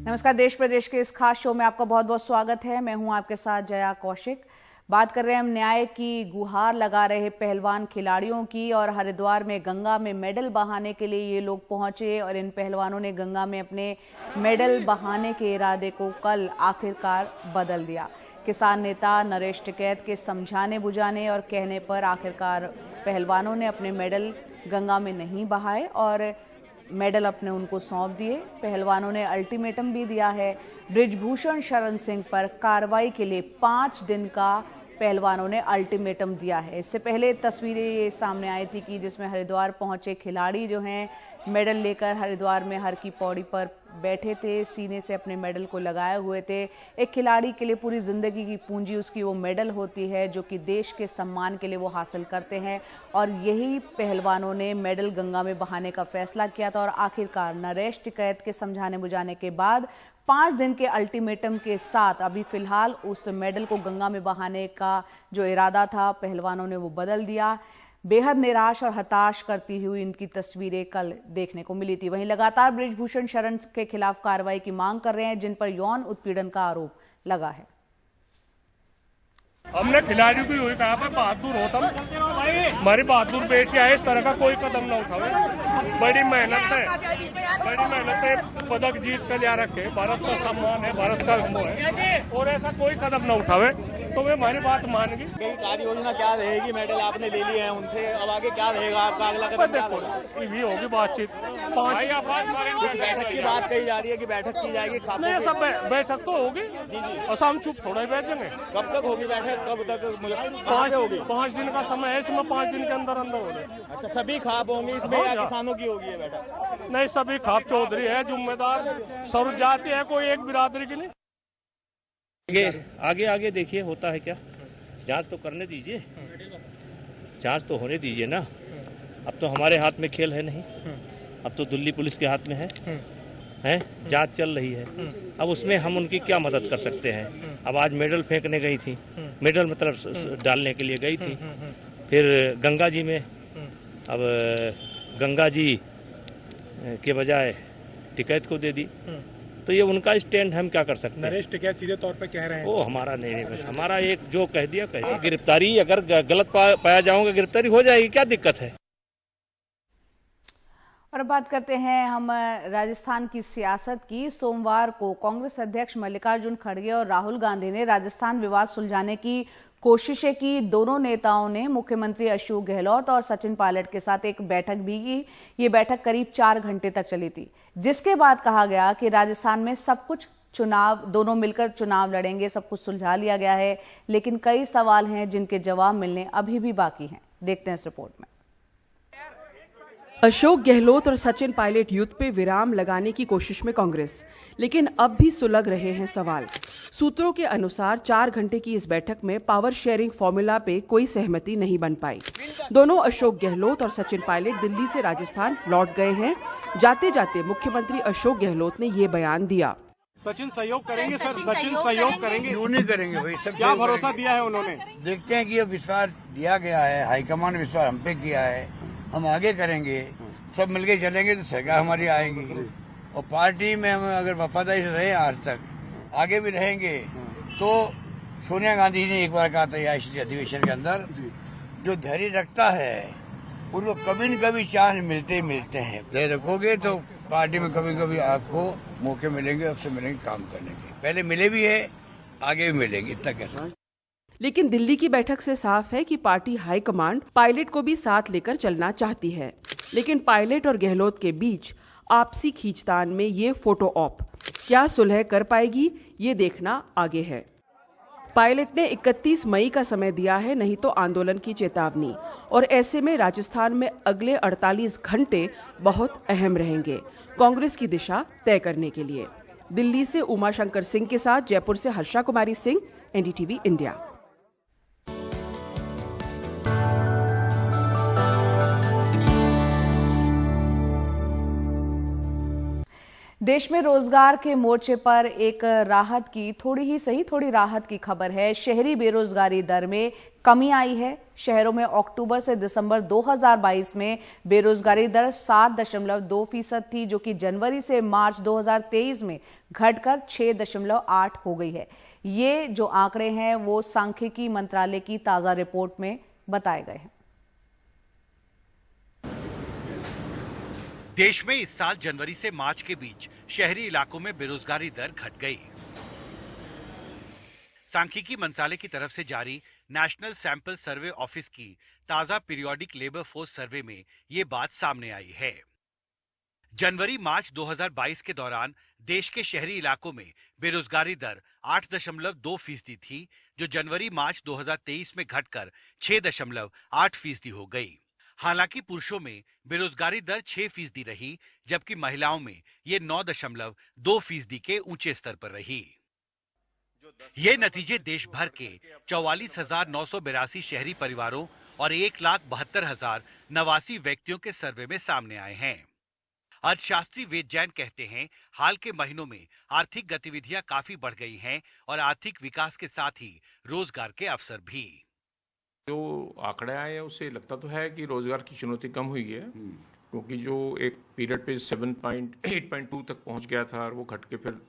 नमस्कार। देश प्रदेश के इस खास शो में आपका बहुत बहुत स्वागत है। मैं हूं आपके साथ जया कौशिक। बात कर रहे हैं हम न्याय की गुहार लगा रहे पहलवान खिलाड़ियों की। और हरिद्वार में गंगा में मेडल बहाने के लिए ये लोग पहुंचे और इन पहलवानों ने गंगा में अपने मेडल बहाने के इरादे को कल आखिरकार बदल दिया। किसान नेता नरेश टिकैत के समझाने बुझाने और कहने पर आखिरकार पहलवानों ने अपने मेडल गंगा में नहीं बहाए और मेडल अपने उनको सौंप दिए। पहलवानों ने अल्टीमेटम भी दिया है। बृजभूषण शरण सिंह पर कार्रवाई के लिए 5 दिन का पहलवानों ने अल्टीमेटम दिया है। इससे पहले तस्वीरें ये सामने आई थी कि जिसमें हरिद्वार पहुंचे खिलाड़ी जो हैं मेडल लेकर हरिद्वार में हर की पौड़ी पर बैठे थे, सीने से अपने मेडल को लगाए हुए थे। एक खिलाड़ी के लिए पूरी जिंदगी की पूंजी उसकी वो मेडल होती है जो कि देश के सम्मान के लिए वो हासिल करते हैं। और यही पहलवानों ने मेडल गंगा में बहाने का फैसला किया था। और आखिरकार नरेश टिकैत के समझाने बुझाने के बाद 5 दिन के अल्टीमेटम के साथ अभी फिलहाल उस मेडल को गंगा में बहाने का जो इरादा था पहलवानों ने वो बदल दिया। बेहद निराश और हताश करती हुई इनकी तस्वीरें कल देखने को मिली थी। वहीं लगातार बृजभूषण शरण के खिलाफ कार्रवाई की मांग कर रहे हैं जिन पर यौन उत्पीड़न का आरोप लगा है। हमने खिलाड़ियों की हुई कहा पर बहादुर होता हमारी बहादुर बेटियां है, इस तरह का कोई कदम न उठावे। बड़ी मेहनत है, पदक जीत कर लिया रखे, भारत का सम्मान है, भारत का वो है और ऐसा कोई कदम न उठावे तो वे हमारी बात मान गई। कार्य योजना क्या रहेगी? मेडल आपने ले लिए हैं उनसे, अब आगे क्या रहेगा आपका अगला कदम? देखो ये होगी बातचीत। कुछ बैठक की बात कही जा रही है कि बैठक की जाएगी। नहीं, सब बैठक तो होगी और हम चुप थोड़ा ही बैठेंगे। कब तक होगी बैठक? कब तक होगी? 5 दिन का समय है, इसमें 5 दिन के अंदर होगी। अच्छा, सभी खाप होंगे इसमें या किसानों की होगी ये बैठक? नहीं, सभी खाप चौधरी है जिम्मेदार, सर्व जाति है, कोई एक बिरादरी की नहीं। आगे देखिए होता है क्या। जांच तो करने दीजिए, जांच तो होने दीजिए ना। अब तो हमारे हाथ में खेल है नहीं, अब तो दिल्ली पुलिस के हाथ में है जांच चल रही है। अब उसमें हम उनकी क्या मदद कर सकते हैं। अब आज मेडल फेंकने गई थी, मेडल मतलब डालने के लिए गई थी, फिर गंगा जी में, अब गंगा जी के बजाय टिकैत को दे दी, तो ये उनका स्टैंड, हम क्या कर सकते हैं। नरेश टिकैत सीधे तौर पे कह रहे हैं वो हमारा नहीं, बस हमारा एक जो कह दिया गिरफ्तारी, अगर गलत पाया जाऊंगा गिरफ्तारी हो जाएगी, क्या दिक्कत है। और बात करते हैं हम राजस्थान की सियासत की। सोमवार को कांग्रेस अध्यक्ष मल्लिकार्जुन खड़गे और राहुल गांधी ने राजस्थान विवाद सुलझाने की कोशिशें की। दोनों नेताओं ने मुख्यमंत्री अशोक गहलोत और सचिन पायलट के साथ एक बैठक भी की। ये बैठक करीब 4 घंटे तक चली थी, जिसके बाद कहा गया कि राजस्थान में सब कुछ चुनाव, दोनों मिलकर चुनाव लड़ेंगे, सब कुछ सुलझा लिया गया है। लेकिन कई सवाल हैं जिनके जवाब मिलने अभी भी बाकी हैं। देखते हैं इस रिपोर्ट में। अशोक गहलोत और सचिन पायलट युद्ध पे विराम लगाने की कोशिश में कांग्रेस, लेकिन अब भी सुलग रहे हैं सवाल। सूत्रों के अनुसार 4 घंटे की इस बैठक में पावर शेयरिंग फॉर्मूला पे कोई सहमति नहीं बन पाई। दोनों अशोक गहलोत और सचिन पायलट दिल्ली से राजस्थान लौट गए हैं। जाते जाते मुख्यमंत्री अशोक गहलोत ने ये बयान दिया। सचिन सहयोग करेंगे सर, सचिन सहयोग करेंगे। क्यों नहीं करेंगे भाई? सब क्या भरोसा दिया है उन्होंने? देखते हैं कि ये विश्वास दिया गया है, हाईकमान ने विश्वास हम पे किया है, हम आगे करेंगे, सब मिलके चलेंगे तो सरकार हमारी आएगी। और पार्टी में हम अगर वफादारी से रहे आज तक, आगे भी रहेंगे। तो सोनिया गांधी ने एक बार कहा था इस अधिवेशन के अंदर, जो धैर्य रखता है उनको कभी न कभी चांस मिलते ही मिलते हैं। धैर्य रखोगे तो पार्टी में कभी कभी आपको मौके मिलेंगे, अवसर मिलेंगे काम करने के। पहले मिले भी है, आगे भी मिलेंगे, इतना कैसा। लेकिन दिल्ली की बैठक से साफ है कि पार्टी हाईकमांड पायलट को भी साथ लेकर चलना चाहती है। लेकिन पायलट और गहलोत के बीच आपसी खींचतान में ये फोटो ऑप क्या सुलह कर पाएगी, ये देखना आगे है। पायलट ने 31 मई का समय दिया है, नहीं तो आंदोलन की चेतावनी। और ऐसे में राजस्थान में अगले 48 घंटे बहुत अहम रहेंगे कांग्रेस की दिशा तय करने के लिए। दिल्ली से उमाशंकर सिंह के साथ जयपुर से हर्षा कुमारी सिंह, एनडीटीवी इंडिया। देश में रोजगार के मोर्चे पर एक राहत की थोड़ी राहत की खबर है। शहरी बेरोजगारी दर में कमी आई है। शहरों में अक्टूबर से दिसंबर 2022 में बेरोजगारी दर 7.2% थी, जो कि जनवरी से मार्च 2023 में घटकर 6.8 हो गई है। ये जो आंकड़े हैं वो सांख्यिकी मंत्रालय की ताजा रिपोर्ट में बताए गए हैं। देश में इस साल जनवरी से मार्च के बीच शहरी इलाकों में बेरोजगारी दर घट गई। सांख्यिकी मंत्रालय की तरफ से जारी नेशनल सैंपल सर्वे ऑफिस की ताजा पीरियोडिक लेबर फोर्स सर्वे में ये बात सामने आई है। जनवरी मार्च 2022 के दौरान देश के शहरी इलाकों में बेरोजगारी दर 8.2% थी, जो जनवरी मार्च 2023 में घटकर 6.8% हो गई। हालांकि पुरुषों में बेरोजगारी दर 6% रही, जबकि महिलाओं में ये 9.2% के ऊंचे स्तर पर रही। ये नतीजे देश भर के 44,982 शहरी परिवारों और 1,72,089 व्यक्तियों के सर्वे में सामने आए हैं। अर्थशास्त्री वेद जैन कहते हैं, हाल के महीनों में आर्थिक गतिविधियां काफी बढ़ गई हैं और आर्थिक विकास के साथ ही रोजगार के अवसर भी। जो आंकड़े आए हैं उससे लगता तो है कि रोजगार की चुनौती कम हुई है, क्योंकि जो एक पीरियड पे 8.2 तक पहुंच गया था और वो घट के फिर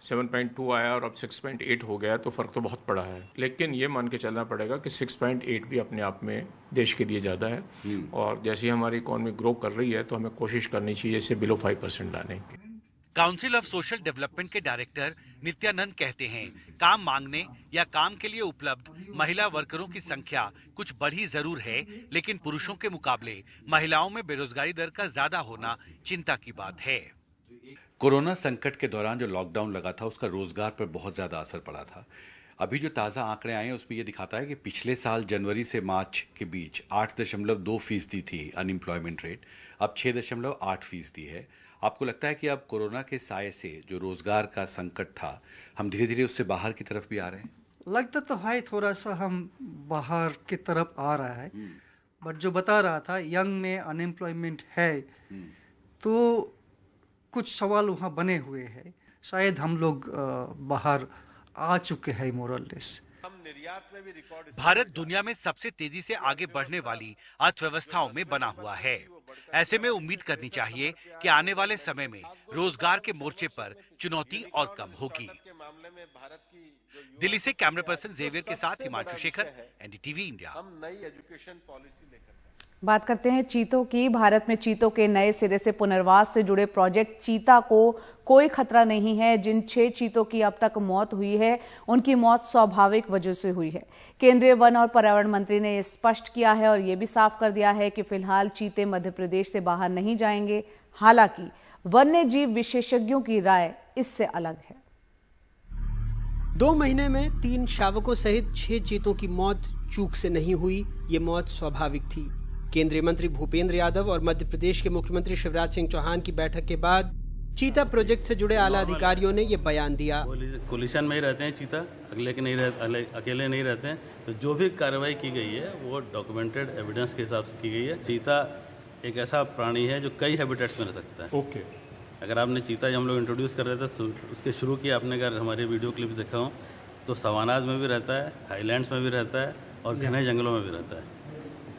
7.2 आया और अब 6.8 हो गया, तो फर्क तो बहुत पड़ा है। लेकिन ये मान के चलना पड़ेगा कि 6.8 भी अपने आप में देश के लिए ज़्यादा है और जैसे हमारी इकोनॉमी ग्रो कर रही है तो हमें कोशिश करनी चाहिए इसे बिलो 5% लाने की। काउंसिल ऑफ सोशल डेवलपमेंट के डायरेक्टर नित्यानंद कहते हैं, काम मांगने या काम के लिए उपलब्ध महिला वर्करों की संख्या कुछ बढ़ी जरूर है, लेकिन पुरुषों के मुकाबले महिलाओं में बेरोजगारी दर का ज्यादा होना चिंता की बात है। कोरोना संकट के दौरान जो लॉकडाउन लगा था उसका रोजगार पर बहुत ज्यादा असर पड़ा था। अभी जो ताज़ा आंकड़े आए हैं उसमें ये दिखाता है कि पिछले साल जनवरी से मार्च के बीच 8.2% थी अनएम्प्लॉयमेंट रेट, अब 6.8% है। आपको लगता है कि अब कोरोना के साये से जो रोजगार का संकट था, हम धीरे धीरे उससे बाहर की तरफ भी आ रहे हैं? लगता तो है थोड़ा सा हम बाहर की तरफ आ रहा है, बट जो बता रहा था यंग में अनएम्प्लॉयमेंट है, तो कुछ सवाल वहाँ बने हुए हैं। शायद हम लोग बाहर आ चुके हैं मोरलेस। भारत दुनिया में सबसे तेजी से आगे बढ़ने वाली अर्थव्यवस्थाओं में बना हुआ है। ऐसे में उम्मीद करनी चाहिए कि आने वाले समय में रोजगार के मोर्चे पर चुनौती और कम होगी। दिल्ली से कैमरा पर्सन जेवियर के साथ हिमांशु शेखर, एनडीटीवी इंडिया। बात करते हैं चीतों की। भारत में चीतों के नए सिरे से पुनर्वास से जुड़े प्रोजेक्ट चीता को कोई खतरा नहीं है। जिन 6 चीतों की अब तक मौत हुई है, उनकी मौत स्वाभाविक वजह से हुई है। केंद्रीय वन और पर्यावरण मंत्री ने स्पष्ट किया है और ये भी साफ कर दिया है कि फिलहाल चीते मध्य प्रदेश से बाहर नहीं जाएंगे। हालांकि वन्य जीव विशेषज्ञों की राय इससे अलग है। 2 महीने में 3 शावकों सहित 6 चीतों की मौत चूक से नहीं हुई। ये मौत स्वाभाविक थी। केंद्रीय मंत्री भूपेंद्र यादव और मध्य प्रदेश के मुख्यमंत्री शिवराज सिंह चौहान की बैठक के बाद चीता प्रोजेक्ट से जुड़े आला अधिकारियों ने ये बयान दिया। कोलिशन में ही रहते हैं चीता, अकेले नहीं रहते हैं, तो जो भी कार्रवाई की गई है वो डॉक्यूमेंटेड एविडेंस के हिसाब से की गई है। चीता एक ऐसा प्राणी है जो कई हैबिटेट्स में रह सकता है। ओके। अगर आपने चीता जब हम लोग इंट्रोड्यूस कर रहे थे उसके शुरू किया आपने, अगर हमारे वीडियो क्लिप्स देखा हो तो सवानाज में भी रहता है, हाईलैंड्स में भी रहता है और घने जंगलों में भी रहता है।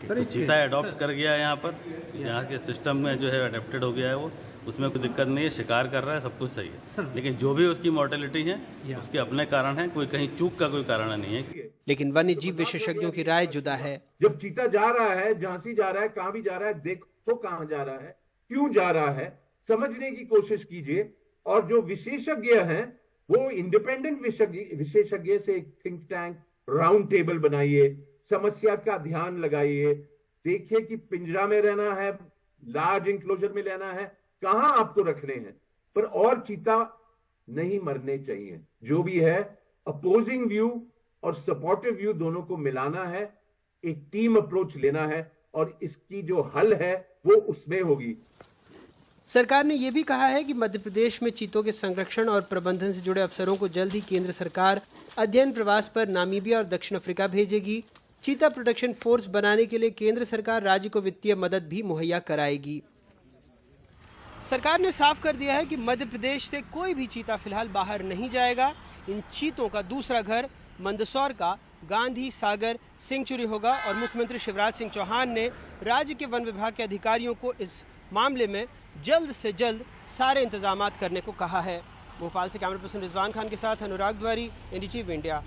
तो चीता अडॉप्ट कर गया है यहाँ पर, यहाँ के सिस्टम में जो है अडेप्टेड हो गया है वो, उसमें कोई दिक्कत नहीं है, शिकार कर रहा है, सब कुछ सही है। लेकिन जो भी उसकी मॉर्टेलिटी है उसके अपने कारण है, कोई कहीं चूक का कोई कारण नहीं है। लेकिन वन्य जीव विशेषज्ञों की राय जुदा है। जब चीता जा रहा है, झांसी जा रहा है, कहाँ भी जा रहा है, देखो कहाँ जा रहा है, क्यों जा रहा है, समझने की कोशिश कीजिए। और जो विशेषज्ञ हैं वो इंडिपेंडेंट विशेषज्ञ से एक थिंक टैंक, राउंड टेबल बनाइए, समस्या का ध्यान लगाइए, देखिए कि पिंजरा में रहना है, लार्ज इंक्लोजर में लेना है, कहां आपको रखने हैं, पर और चीता नहीं मरने चाहिए। जो भी है अपोजिंग व्यू और सपोर्टिव व्यू दोनों को मिलाना है, एक टीम अप्रोच लेना है और इसकी जो हल है वो उसमें होगी। सरकार ने यह भी कहा है कि मध्य प्रदेश में चीतों के संरक्षण और प्रबंधन से जुड़े अफसरों को जल्द ही केंद्र सरकार अध्ययन प्रवास पर नामीबिया और दक्षिण अफ्रीका भेजेगी। चीता प्रोटेक्शन फोर्स बनाने के लिए केंद्र सरकार राज्य को वित्तीय मदद भी मुहैया कराएगी। सरकार ने साफ कर दिया है कि मध्य प्रदेश से कोई भी चीता फिलहाल बाहर नहीं जाएगा। इन चीतों का दूसरा घर मंदसौर का गांधी सागर सेंचुरी होगा और मुख्यमंत्री शिवराज सिंह चौहान ने राज्य के वन विभाग के अधिकारियों को इस मामले में जल्द से जल्द सारे इंतजामात करने को कहा है। भोपाल से कैमरा पर्सन रिजवान खान के साथ अनुराग द्वारी, एनडीटीवी इंडिया।